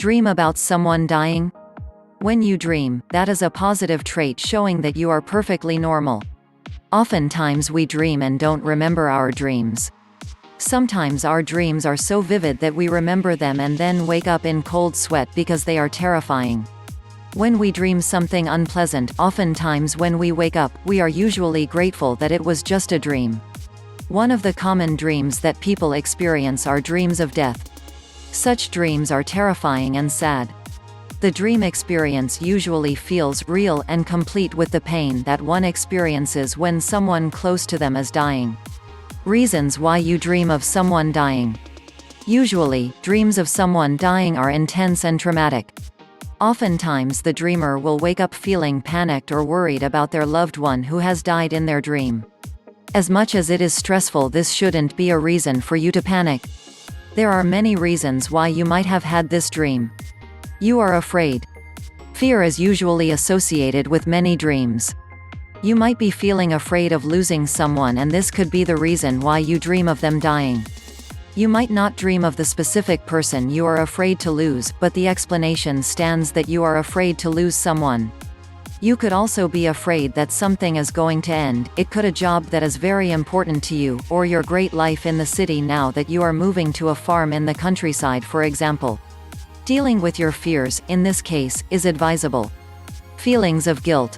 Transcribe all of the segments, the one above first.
Dream about someone dying? When you dream, that is a positive trait showing that you are perfectly normal. Oftentimes we dream and don't remember our dreams. Sometimes our dreams are so vivid that we remember them and then wake up in cold sweat because they are terrifying. When we dream something unpleasant, oftentimes when we wake up, we are usually grateful that it was just a dream. One of the common dreams that people experience are dreams of death. Such dreams are terrifying and sad. The dream experience usually feels real and complete with the pain that one experiences when someone close to them is dying. Reasons why you dream of someone dying. Usually, dreams of someone dying are intense and traumatic. Oftentimes the dreamer will wake up feeling panicked or worried about their loved one who has died in their dream. As much as it is stressful, this shouldn't be a reason for you to panic. There are many reasons why you might have had this dream. You are afraid. Fear is usually associated with many dreams. You might be feeling afraid of losing someone, and this could be the reason why you dream of them dying. You might not dream of the specific person you are afraid to lose, but the explanation stands that you are afraid to lose someone. You could also be afraid that something is going to end. It could be a job that is very important to you, or your great life in the city now that you are moving to a farm in the countryside, for example. Dealing with your fears, in this case, is advisable. Feelings of guilt.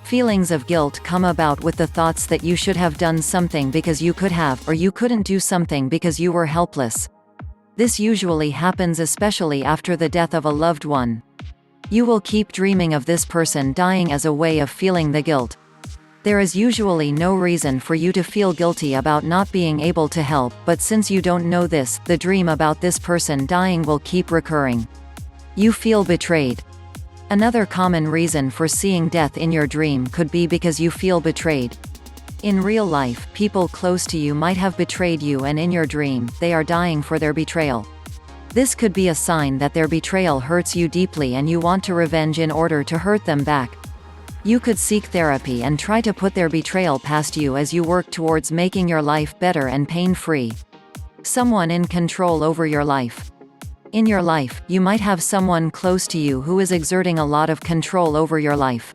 Feelings of guilt come about with the thoughts that you should have done something because you could have, or you couldn't do something because you were helpless. This usually happens especially after the death of a loved one. You will keep dreaming of this person dying as a way of feeling the guilt. There is usually no reason for you to feel guilty about not being able to help, but since you don't know this, the dream about this person dying will keep recurring. You feel betrayed. Another common reason for seeing death in your dream could be because you feel betrayed. In real life, people close to you might have betrayed you, and in your dream, they are dying for their betrayal. This could be a sign that their betrayal hurts you deeply and you want to revenge in order to hurt them back. You could seek therapy and try to put their betrayal past you as you work towards making your life better and pain-free. Someone in control over your life. In your life, you might have someone close to you who is exerting a lot of control over your life.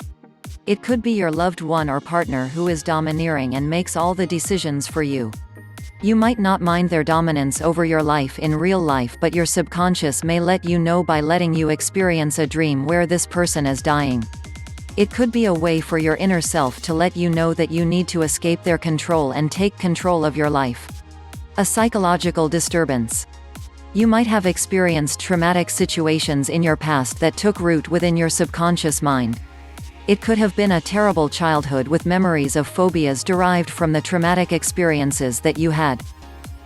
It could be your loved one or partner who is domineering and makes all the decisions for you. You might not mind their dominance over your life in real life, but your subconscious may let you know by letting you experience a dream where this person is dying. It could be a way for your inner self to let you know that you need to escape their control and take control of your life. A psychological disturbance. You might have experienced traumatic situations in your past that took root within your subconscious mind. It could have been a terrible childhood with memories of phobias derived from the traumatic experiences that you had.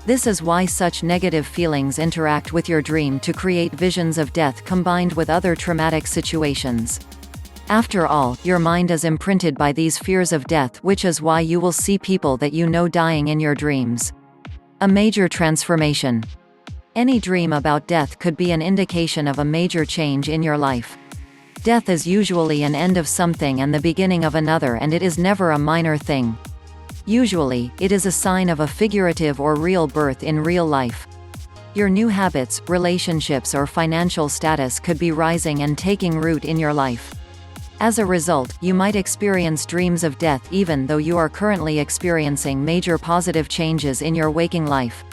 This is why such negative feelings interact with your dream to create visions of death combined with other traumatic situations. After all, your mind is imprinted by these fears of death, which is why you will see people that you know dying in your dreams. A major transformation. Any dream about death could be an indication of a major change in your life. Death is usually an end of something and the beginning of another, and it is never a minor thing. Usually, it is a sign of a figurative or real birth in real life. Your new habits, relationships, or financial status could be rising and taking root in your life. As a result, you might experience dreams of death even though you are currently experiencing major positive changes in your waking life.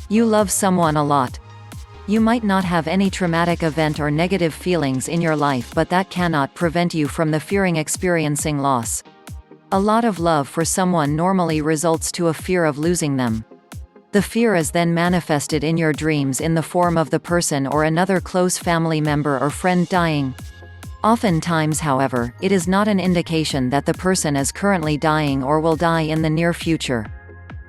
You love someone a lot. You might not have any traumatic event or negative feelings in your life, but that cannot prevent you from the fearing experiencing loss. A lot of love for someone normally results to a fear of losing them. The fear is then manifested in your dreams in the form of the person or another close family member or friend dying. Oftentimes, however, it is not an indication that the person is currently dying or will die in the near future.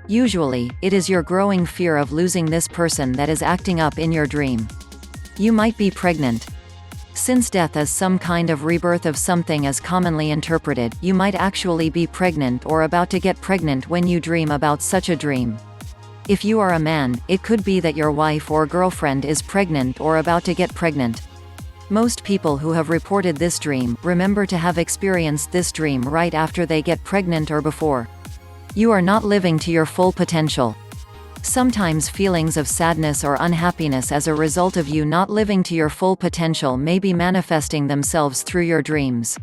Usually, it is your growing fear of losing this person that is acting up in your dream. You might be pregnant. Since death is some kind of rebirth of something as commonly interpreted, you might actually be pregnant or about to get pregnant when you dream about such a dream. If you are a man, it could be that your wife or girlfriend is pregnant or about to get pregnant. Most people who have reported this dream remember to have experienced this dream right after they get pregnant or before. You are not living to your full potential. Sometimes feelings of sadness or unhappiness as a result of you not living to your full potential may be manifesting themselves through your dreams.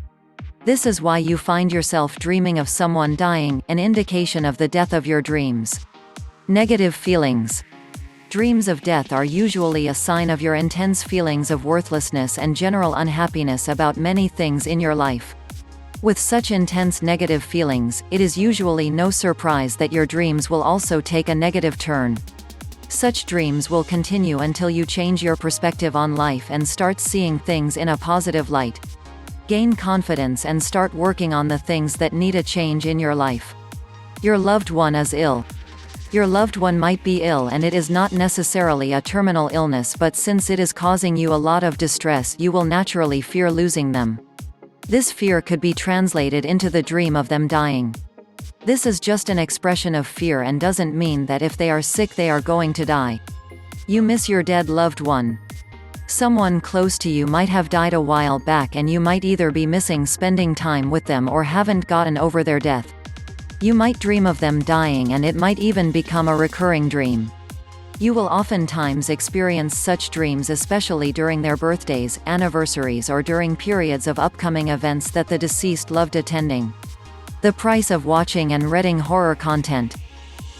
This is why you find yourself dreaming of someone dying, an indication of the death of your dreams. Negative feelings. Dreams of death are usually a sign of your intense feelings of worthlessness and general unhappiness about many things in your life. With such intense negative feelings, it is usually no surprise that your dreams will also take a negative turn. Such dreams will continue until you change your perspective on life and start seeing things in a positive light. Gain confidence and start working on the things that need a change in your life. Your loved one is ill. Your loved one might be ill, and it is not necessarily a terminal illness, but since it is causing you a lot of distress, you will naturally fear losing them. This fear could be translated into the dream of them dying. This is just an expression of fear and doesn't mean that if they are sick they are going to die. You miss your dead loved one. Someone close to you might have died a while back, and you might either be missing spending time with them or haven't gotten over their death. You might dream of them dying, and it might even become a recurring dream. You will oftentimes experience such dreams, especially during their birthdays, anniversaries, or during periods of upcoming events that the deceased loved attending. The price of watching and reading horror content.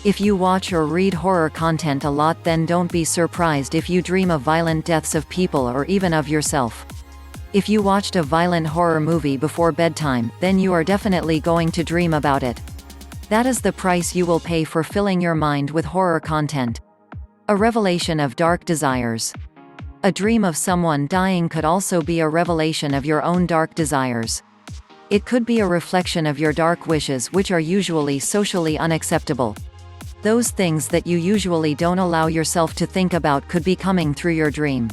If you watch or read horror content a lot, then don't be surprised if you dream of violent deaths of people or even of yourself. If you watched a violent horror movie before bedtime, then you are definitely going to dream about it. That is the price you will pay for filling your mind with horror content. A revelation of dark desires. A dream of someone dying could also be a revelation of your own dark desires. It could be a reflection of your dark wishes, which are usually socially unacceptable. Those things that you usually don't allow yourself to think about could be coming through your dream.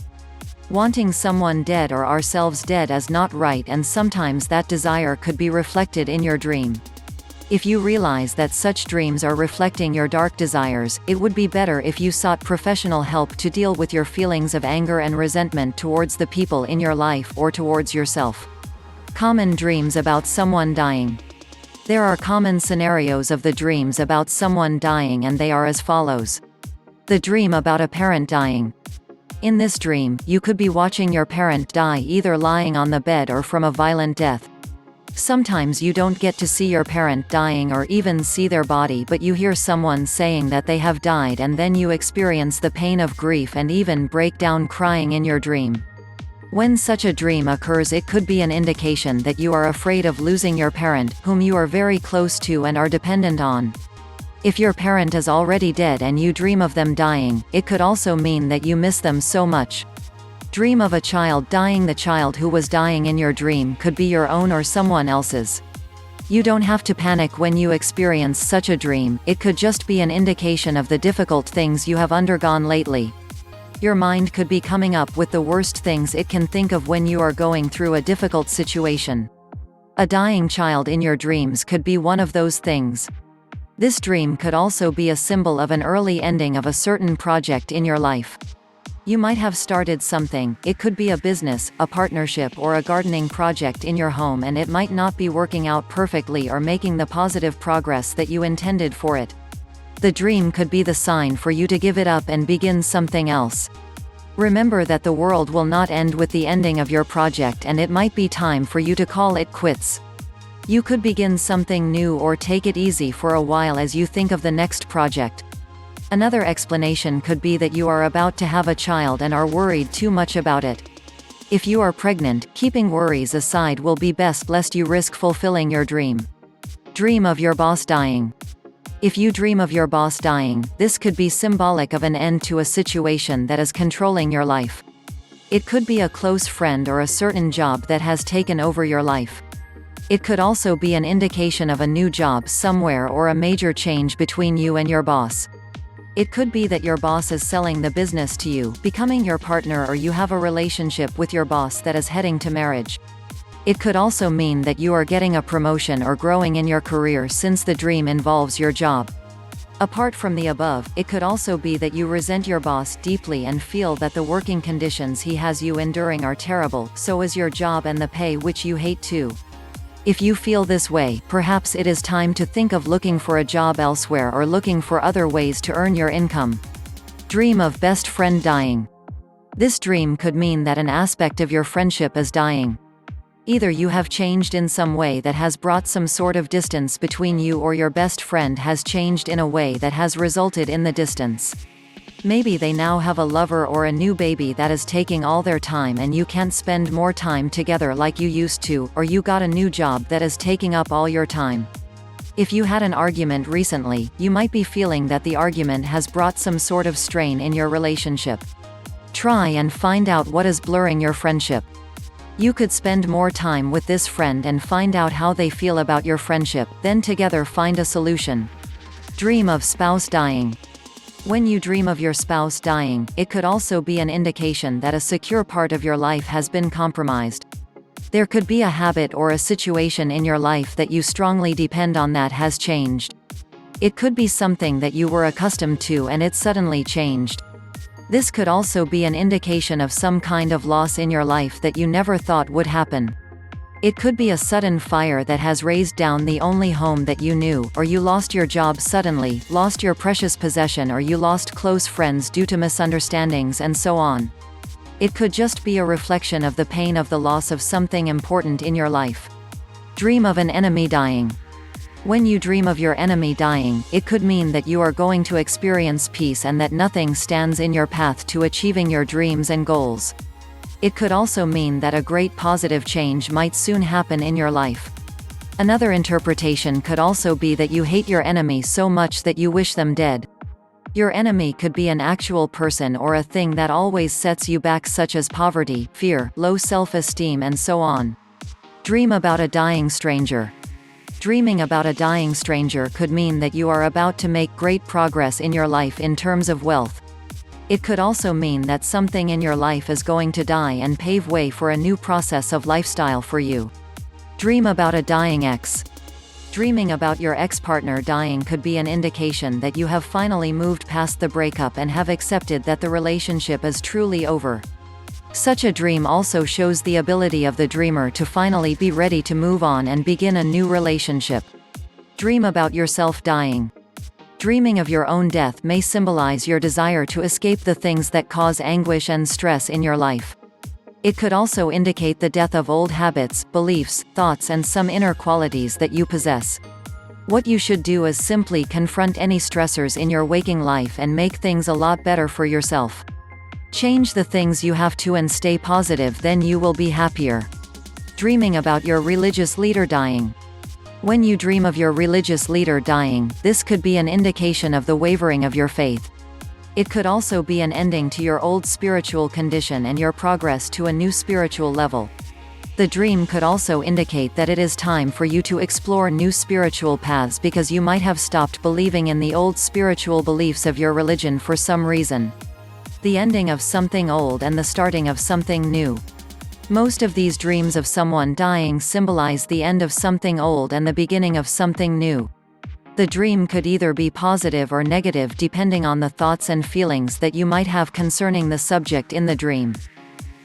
Wanting someone dead or ourselves dead is not right, and sometimes that desire could be reflected in your dream. If you realize that such dreams are reflecting your dark desires, it would be better if you sought professional help to deal with your feelings of anger and resentment towards the people in your life or towards yourself. Common dreams about someone dying. There are common scenarios of the dreams about someone dying, and they are as follows. The dream about a parent dying. In this dream, you could be watching your parent die, either lying on the bed or from a violent death. Sometimes you don't get to see your parent dying or even see their body, but you hear someone saying that they have died, and then you experience the pain of grief and even break down crying in your dream. When such a dream occurs, it could be an indication that you are afraid of losing your parent, whom you are very close to and are dependent on. If your parent is already dead and you dream of them dying, it could also mean that you miss them so much. Dream of a child dying. The child who was dying in your dream could be your own or someone else's. You don't have to panic when you experience such a dream, it could just be an indication of the difficult things you have undergone lately. Your mind could be coming up with the worst things it can think of when you are going through a difficult situation. A dying child in your dreams could be one of those things. This dream could also be a symbol of an early ending of a certain project in your life. You might have started something, it could be a business, a partnership, or a gardening project in your home, and it might not be working out perfectly or making the positive progress that you intended for it. The dream could be the sign for you to give it up and begin something else. Remember that the world will not end with the ending of your project, and it might be time for you to call it quits. You could begin something new or take it easy for a while as you think of the next project. Another explanation could be that you are about to have a child and are worried too much about it. If you are pregnant, keeping worries aside will be best, lest you risk fulfilling your dream. Dream of your boss dying. If you dream of your boss dying, this could be symbolic of an end to a situation that is controlling your life. It could be a close friend or a certain job that has taken over your life. It could also be an indication of a new job somewhere or a major change between you and your boss. It could be that your boss is selling the business to you, becoming your partner, or you have a relationship with your boss that is heading to marriage. It could also mean that you are getting a promotion or growing in your career, since the dream involves your job. Apart from the above, it could also be that you resent your boss deeply and feel that the working conditions he has you enduring are terrible, so is your job and the pay, which you hate too. If you feel this way, perhaps it is time to think of looking for a job elsewhere or looking for other ways to earn your income. Dream of best friend dying. This dream could mean that an aspect of your friendship is dying. Either you have changed in some way that has brought some sort of distance between you, or your best friend has changed in a way that has resulted in the distance. Maybe they now have a lover or a new baby that is taking all their time and you can't spend more time together like you used to, or you got a new job that is taking up all your time. If you had an argument recently, you might be feeling that the argument has brought some sort of strain in your relationship. Try and find out what is blurring your friendship. You could spend more time with this friend and find out how they feel about your friendship, then together find a solution. Dream of spouse dying. When you dream of your spouse dying, it could also be an indication that a secure part of your life has been compromised. There could be a habit or a situation in your life that you strongly depend on that has changed. It could be something that you were accustomed to and it suddenly changed. This could also be an indication of some kind of loss in your life that you never thought would happen. It could be a sudden fire that has razed down the only home that you knew, or you lost your job suddenly, lost your precious possession, or you lost close friends due to misunderstandings, and so on. It could just be a reflection of the pain of the loss of something important in your life. Dream of an enemy dying. When you dream of your enemy dying, it could mean that you are going to experience peace and that nothing stands in your path to achieving your dreams and goals. It could also mean that a great positive change might soon happen in your life. Another interpretation could also be that you hate your enemy so much that you wish them dead. Your enemy could be an actual person or a thing that always sets you back, such as poverty, fear, low self-esteem, and so on. Dream about a dying stranger. Dreaming about a dying stranger could mean that you are about to make great progress in your life in terms of wealth. It could also mean that something in your life is going to die and pave way for a new process of lifestyle for you. Dream about a dying ex. Dreaming about your ex-partner dying could be an indication that you have finally moved past the breakup and have accepted that the relationship is truly over. Such a dream also shows the ability of the dreamer to finally be ready to move on and begin a new relationship. Dream about yourself dying. Dreaming of your own death may symbolize your desire to escape the things that cause anguish and stress in your life. It could also indicate the death of old habits, beliefs, thoughts, and some inner qualities that you possess. What you should do is simply confront any stressors in your waking life and make things a lot better for yourself. Change the things you have to and stay positive, then you will be happier. Dreaming about your religious leader dying. When you dream of your religious leader dying, this could be an indication of the wavering of your faith. It could also be an ending to your old spiritual condition and your progress to a new spiritual level. The dream could also indicate that it is time for you to explore new spiritual paths, because you might have stopped believing in the old spiritual beliefs of your religion for some reason. The ending of something old and the starting of something new. Most of these dreams of someone dying symbolize the end of something old and the beginning of something new. The dream could either be positive or negative depending on the thoughts and feelings that you might have concerning the subject in the dream.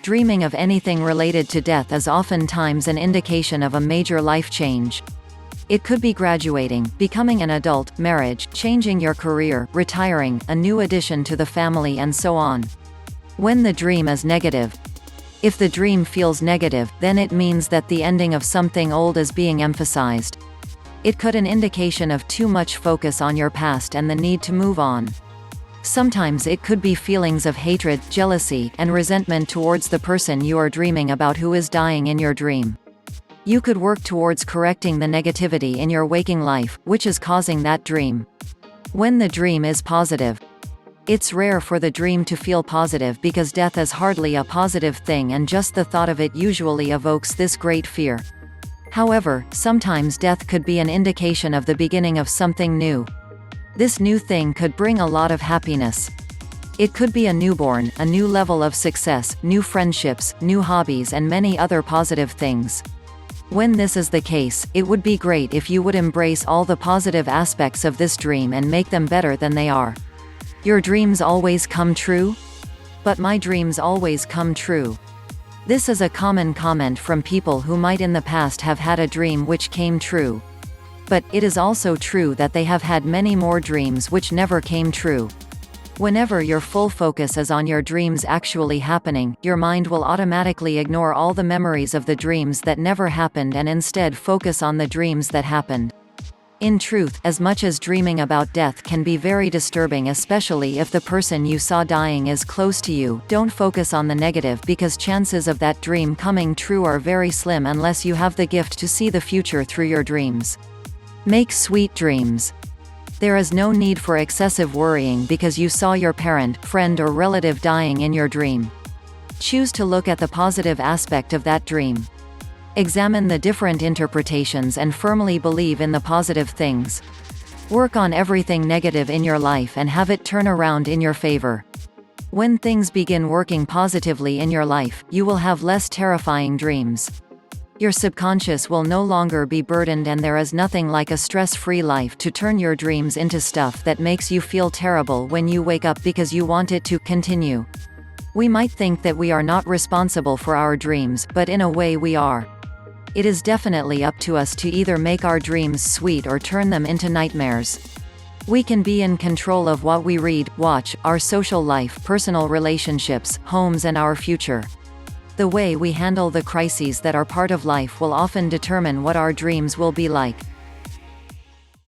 Dreaming of anything related to death is oftentimes an indication of a major life change. It could be graduating, becoming an adult, marriage, changing your career, retiring, a new addition to the family, and so on. When the dream is negative. If the dream feels negative, then it means that the ending of something old is being emphasized. It could be an indication of too much focus on your past and the need to move on. Sometimes it could be feelings of hatred, jealousy, and resentment towards the person you are dreaming about who is dying in your dream. You could work towards correcting the negativity in your waking life, which is causing that dream. When the dream is positive. It's rare for the dream to feel positive because death is hardly a positive thing, and just the thought of it usually evokes this great fear. However, sometimes death could be an indication of the beginning of something new. This new thing could bring a lot of happiness. It could be a newborn, a new level of success, new friendships, new hobbies, and many other positive things. When this is the case, it would be great if you would embrace all the positive aspects of this dream and make them better than they are. Your dreams always come true? But my dreams always come true. This is a common comment from people who might in the past have had a dream which came true. But, it is also true that they have had many more dreams which never came true. Whenever your full focus is on your dreams actually happening, your mind will automatically ignore all the memories of the dreams that never happened and instead focus on the dreams that happened. In truth, as much as dreaming about death can be very disturbing, especially if the person you saw dying is close to you, don't focus on the negative because chances of that dream coming true are very slim unless you have the gift to see the future through your dreams. Make sweet dreams. There is no need for excessive worrying because you saw your parent, friend or relative dying in your dream. Choose to look at the positive aspect of that dream. Examine the different interpretations and firmly believe in the positive things. Work on everything negative in your life and have it turn around in your favor. When things begin working positively in your life, you will have less terrifying dreams. Your subconscious will no longer be burdened, and there is nothing like a stress-free life to turn your dreams into stuff that makes you feel terrible when you wake up because you want it to continue. We might think that we are not responsible for our dreams, but in a way we are. It is definitely up to us to either make our dreams sweet or turn them into nightmares. We can be in control of what we read, watch, our social life, personal relationships, homes and our future. The way we handle the crises that are part of life will often determine what our dreams will be like.